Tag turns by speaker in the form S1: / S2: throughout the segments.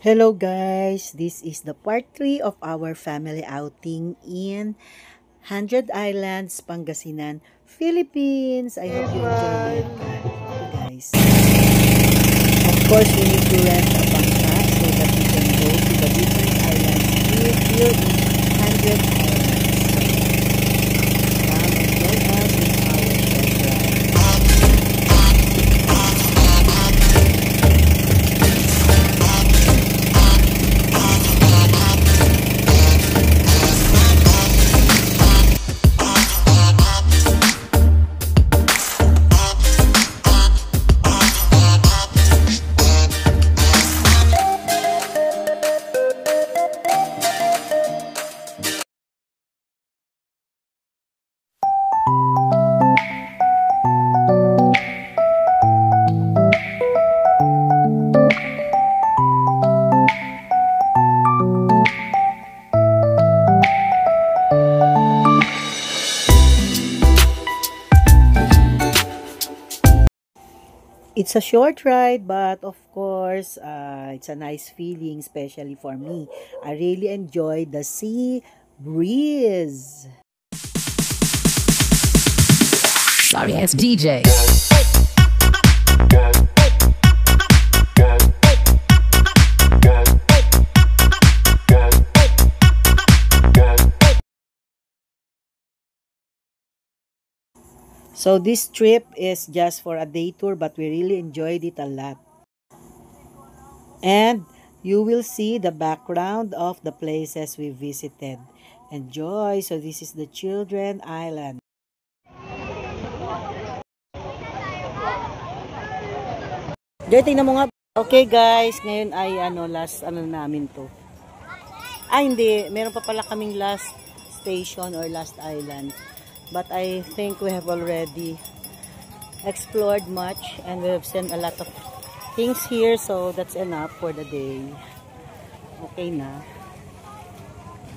S1: Hello guys, this is the part 3 of our family outing in 100 Islands, Pangasinan, Philippines. I hope you enjoy it guys. Of course, we need to rent a bangka so that we can go to the different islands here in 100 Islands. So, come and join us in our short ride. It's a short ride, but of course, it's a nice feeling, especially for me. I really enjoy the sea breeze.
S2: Sorry ass DJ.
S1: So this trip is just for a day tour, but we really enjoyed it a lot. And you will see the background of the places we visited. Enjoy! So this is the Children Island. Joy, tingnan mo nga. Okay guys, ngayon ay last namin to. Hindi. Meron pa pala kaming last station or last island. But I think we have already explored much and we have seen a lot of things here. So that's enough for the day. Okay na.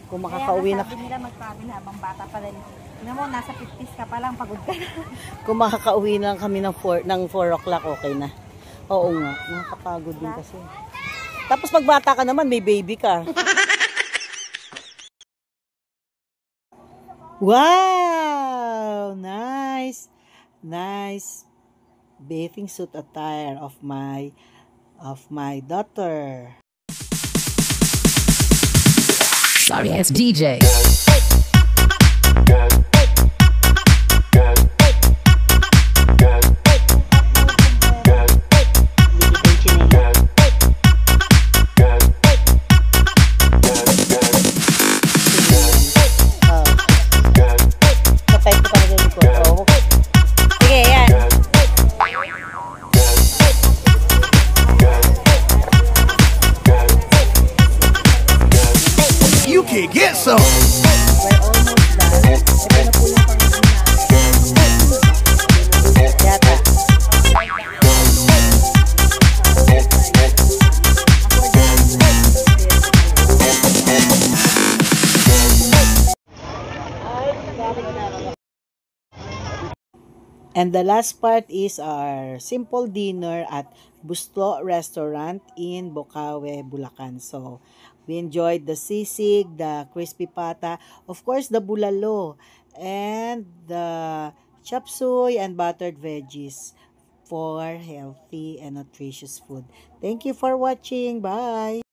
S1: Kung makakauwi na.
S3: Sabi nila mag-travel habang bata pa rin. Tingnan mo, nasa 50s ka pa lang, pagod ka na.
S1: Kung makakauwi na kami ng 4 o'clock, okay na. Oo nga, nakakapagod din kasi. Tapos pag bata ka naman, may baby ka. Wow! Nice! Nice bathing suit attire of my daughter.
S2: Sorry ass DJ.
S4: You can get some.
S1: And the last part is our simple dinner at Busto Restaurant in Bocaue, Bulacan. So, we enjoyed the sisig, the crispy pata, of course, the bulalo, and the chop suey and buttered veggies for healthy and nutritious food. Thank you for watching. Bye!